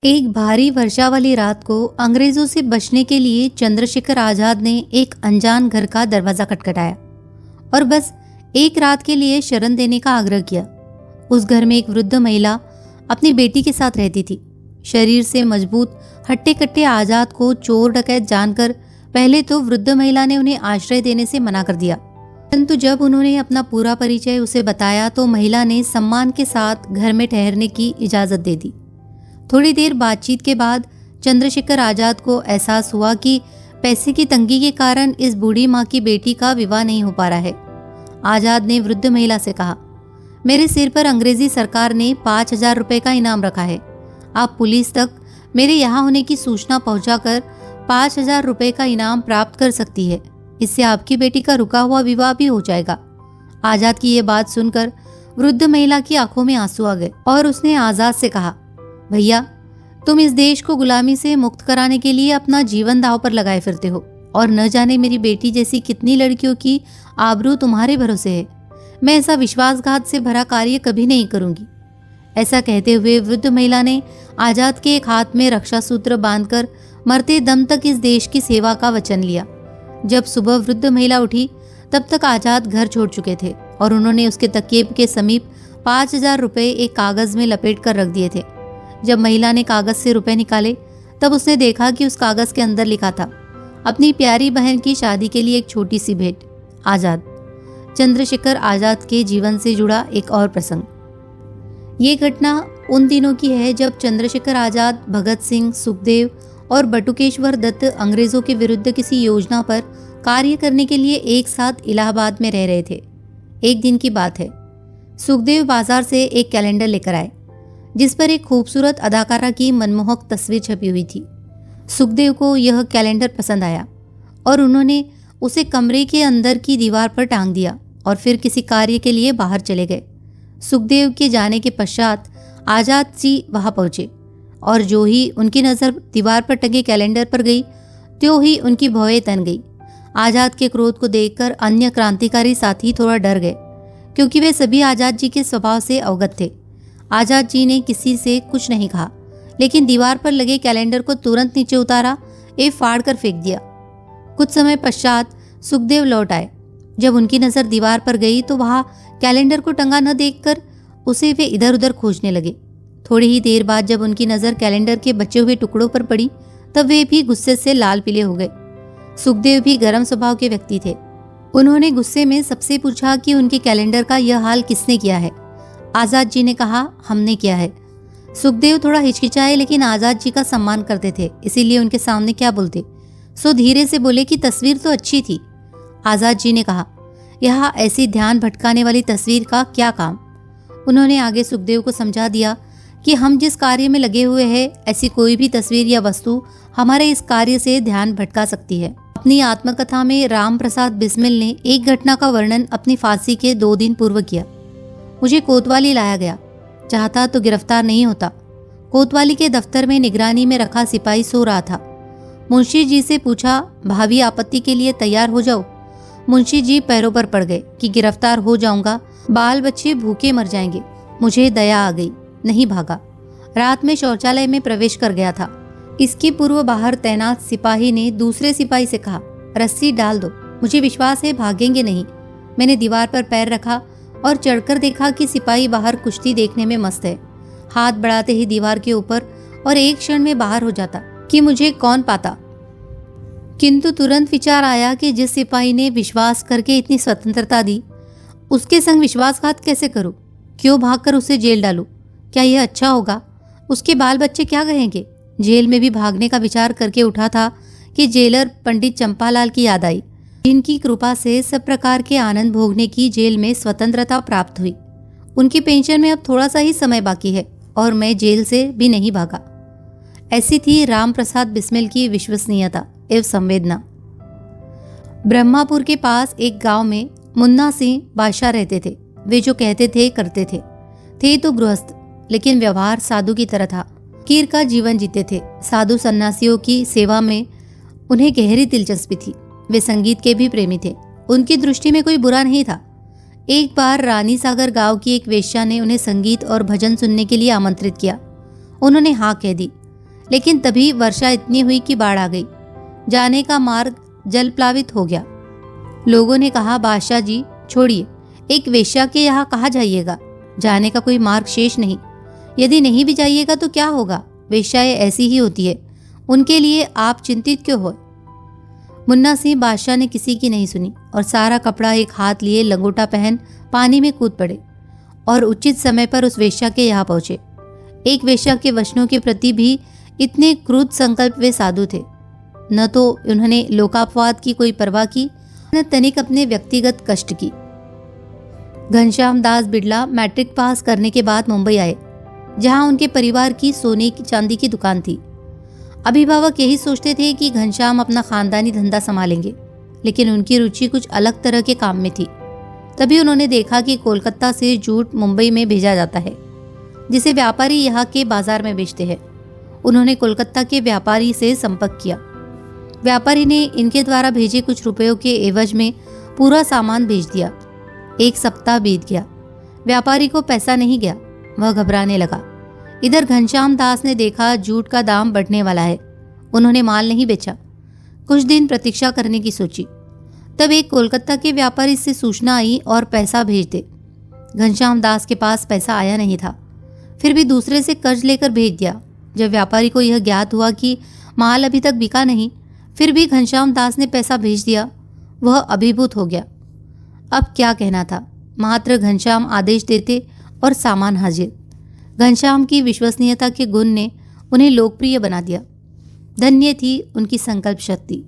एक भारी वर्षा वाली रात को अंग्रेजों से बचने के लिए चंद्रशेखर आजाद ने एक अनजान घर का दरवाजा खटखटाया और बस एक रात के लिए शरण देने का आग्रह किया। उस घर में एक वृद्ध महिला अपनी बेटी के साथ रहती थी। शरीर से मजबूत हट्टे कट्टे आजाद को चोर डकैत जानकर पहले तो वृद्ध महिला ने उन्हें आश्रय देने से मना कर दिया, परंतु जब उन्होंने अपना पूरा परिचय उसे बताया तो महिला ने सम्मान के साथ घर में ठहरने की इजाजत दे दी। थोड़ी देर बातचीत के बाद चंद्रशेखर आजाद को एहसास हुआ कि पैसे की तंगी के कारण इस बूढ़ी माँ की बेटी का विवाह नहीं हो पा रहा है। आजाद ने वृद्ध महिला से कहा, मेरे सिर पर अंग्रेजी सरकार ने 5,000 रुपये का इनाम रखा है। आप पुलिस तक मेरे यहाँ होने की सूचना पहुँचाकर 5,000 रुपये का इनाम प्राप्त कर सकती है। इससे आपकी बेटी का रुका हुआ विवाह भी हो जाएगा। आजाद की ये बात सुनकर वृद्ध महिला की आंखों में आंसू आ गए और उसने आजाद से कहा, भैया, तुम इस देश को गुलामी से मुक्त कराने के लिए अपना जीवन दांव पर लगाए फिरते हो और न जाने मेरी बेटी जैसी कितनी लड़कियों की आबरू तुम्हारे भरोसे है। मैं ऐसा विश्वासघात से भरा कार्य कभी नहीं करूंगी। ऐसा कहते हुए वृद्ध महिला ने आजाद के एक हाथ में रक्षा सूत्र बांधकर मरते दम तक इस देश की सेवा का वचन लिया। जब सुबह वृद्ध महिला उठी तब तक आजाद घर छोड़ चुके थे और उन्होंने उसके तकिए के समीप 5,000 रुपये एक कागज में लपेट कर रख दिए थे। जब महिला ने कागज से रुपए निकाले तब उसने देखा कि उस कागज के अंदर लिखा था, अपनी प्यारी बहन की शादी के लिए एक छोटी सी भेंट। आजाद। चंद्रशेखर आजाद के जीवन से जुड़ा एक और प्रसंग। ये घटना उन दिनों की है जब चंद्रशेखर आजाद, भगत सिंह, सुखदेव और बटुकेश्वर दत्त अंग्रेजों के विरुद्ध किसी योजना पर कार्य करने के लिए एक साथ इलाहाबाद में रह रहे थे। एक दिन की बात है, सुखदेव बाजार से एक कैलेंडर लेकर आए जिस पर एक खूबसूरत अदाकारा की मनमोहक तस्वीर छपी हुई थी। सुखदेव को यह कैलेंडर पसंद आया और उन्होंने उसे कमरे के अंदर की दीवार पर टांग दिया और फिर किसी कार्य के लिए बाहर चले गए। सुखदेव के जाने के पश्चात आजाद जी वहां पहुंचे और जो ही उनकी नज़र दीवार पर टंगे कैलेंडर पर गई त्यों ही उनकी भौएं तन गई। आजाद के क्रोध को देखकर अन्य क्रांतिकारी साथी थोड़ा डर गए क्योंकि वे सभी आजाद जी के स्वभाव से अवगत थे। आजाद जी ने किसी से कुछ नहीं कहा, लेकिन दीवार पर लगे कैलेंडर को तुरंत नीचे उतारा एवं फाड़ कर फेंक दिया। कुछ समय पश्चात सुखदेव लौट आए। जब उनकी नज़र दीवार पर गई तो वहाँ कैलेंडर को टंगा न देखकर उसे वे इधर उधर खोजने लगे। थोड़ी ही देर बाद जब उनकी नज़र कैलेंडर के बचे हुए टुकड़ों पर पड़ी तब वे भी गुस्से से लाल पीले हो गए। सुखदेव भी गर्म स्वभाव के व्यक्ति थे। उन्होंने गुस्से में सबसे पूछा कि उनके कैलेंडर का यह हाल किसने किया है। आजाद जी ने कहा, हमने किया है। सुखदेव थोड़ा हिचकिचाए, लेकिन आजाद जी का सम्मान करते थे, इसीलिए उनके सामने क्या बोलते, सो धीरे से बोले कि तस्वीर तो अच्छी थी। आजाद जी ने कहा, यहाँ ऐसी ध्यान भटकाने वाली तस्वीर का क्या काम। उन्होंने आगे सुखदेव को समझा दिया कि हम जिस कार्य में लगे हुए हैं ऐसी कोई भी तस्वीर या वस्तु हमारे इस कार्य से ध्यान भटका सकती है। अपनी आत्मकथा में राम प्रसाद बिस्मिल ने एक घटना का वर्णन अपनी फांसी के 2 दिन पूर्व किया। मुझे कोतवाली लाया गया, चाहता तो गिरफ्तार नहीं होता। कोतवाली के दफ्तर में निगरानी में रखा सिपाही सो रहा था। मुंशी जी से पूछा, भावी आपत्ति के लिए तैयार हो जाओ। मुंशी जी पैरों पर पड़ गए कि गिरफ्तार हो जाऊंगा, बाल बच्चे भूखे मर जाएंगे। मुझे दया आ गई, नहीं भागा। रात में शौचालय में प्रवेश कर गया था। इसके पूर्व बाहर तैनात सिपाही ने दूसरे सिपाही से कहा, रस्सी डाल दो, मुझे विश्वास है भागेंगे नहीं। मैंने दीवार पर पैर रखा और चढ़कर देखा कि सिपाही बाहर कुश्ती देखने में मस्त है। हाथ बढ़ाते ही दीवार के ऊपर और एक क्षण में बाहर हो जाता कि मुझे कौन पाता। किंतु तुरंत विचार आया कि जिस सिपाही ने विश्वास करके इतनी स्वतंत्रता दी उसके संग विश्वासघात कैसे करूं? क्यों भागकर उसे जेल डालूं? क्या यह अच्छा होगा? उसके बाल बच्चे क्या कहेंगे? जेल में भी भागने का विचार करके उठा था कि जेलर पंडित चंपालाल की याद आई, जिनकी कृपा से सब प्रकार के आनंद भोगने की जेल में स्वतंत्रता प्राप्त हुई। उनकी पेंशन में अब थोड़ा सा ही समय बाकी है और मैं जेल से भी नहीं भागा। ऐसी थी राम प्रसाद बिस्मिल की विश्वसनीयता एवं संवेदना। ब्रह्मापुर के पास एक गांव में मुन्ना सिंह बादशाह रहते थे। वे जो कहते थे करते थे तो गृहस्थ, लेकिन व्यवहार साधु की तरह था। कीर का जीवन जीते थे। साधु सन्यासियों की सेवा में उन्हें गहरी दिलचस्पी थी। वे संगीत के भी प्रेमी थे। उनकी दृष्टि में कोई बुरा नहीं था। एक बार रानी सागर गांव की एक वेश्या ने उन्हें संगीत और भजन सुनने के लिए आमंत्रित किया। उन्होंने हाँ कह दी। लेकिन तभी वर्षा इतनी हुई कि बाढ़ आ गई। जाने का मार्ग जल प्लावित हो गया। लोगों ने कहा, बादशाह जी छोड़िए, एक वेश्या के यहाँ कहाँ जाइएगा, जाने का कोई मार्ग शेष नहीं। यदि नहीं भी जाइएगा तो क्या होगा, वेश्याएं ऐसी ही होती है, उनके लिए आप चिंतित क्यों हो। मुन्ना सिंह बादशाह ने किसी की नहीं सुनी और सारा कपड़ा एक हाथ लिए लंगोटा पहन पानी में कूद पड़े और उचित समय पर उस वेश्या के यहाँ पहुंचे। एक वेश्या के वचनों के प्रति भी इतने क्रूर संकल्प वे साधु थे। न तो उन्होंने लोकापवाद की कोई परवाह की, न तनिक अपने व्यक्तिगत कष्ट की। घनश्याम दास बिड़ला मैट्रिक पास करने के बाद मुंबई आए, जहां उनके परिवार की सोने की चांदी की दुकान थी। अभिभावक यही सोचते थे कि घनश्याम अपना खानदानी धंधा संभालेंगे, लेकिन उनकी रुचि कुछ अलग तरह के काम में थी। तभी उन्होंने देखा कि कोलकाता से जूट मुंबई में भेजा जाता है, जिसे व्यापारी यहाँ के बाजार में बेचते हैं। उन्होंने कोलकाता के व्यापारी से संपर्क किया। व्यापारी ने इनके द्वारा भेजे कुछ रुपयों के एवज में पूरा सामान भेज दिया। 1 सप्ताह बीत गया, व्यापारी को पैसा नहीं गया। वह घबराने लगा। इधर घनश्याम दास ने देखा जूट का दाम बढ़ने वाला है। उन्होंने माल नहीं बेचा, कुछ दिन प्रतीक्षा करने की सोची। तब एक कोलकाता के व्यापारी से सूचना आई और पैसा भेज दे। घनश्याम दास के पास पैसा आया नहीं था, फिर भी दूसरे से कर्ज लेकर भेज दिया। जब व्यापारी को यह ज्ञात हुआ कि माल अभी तक बिका नहीं, फिर भी घनश्याम दास ने पैसा भेज दिया, वह अभिभूत हो गया। अब क्या कहना था, मात्र घनश्याम आदेश देते और सामान हाजिर। घनश्याम की विश्वसनीयता के गुण ने उन्हें लोकप्रिय बना दिया। धन्य थी उनकी संकल्प शक्ति।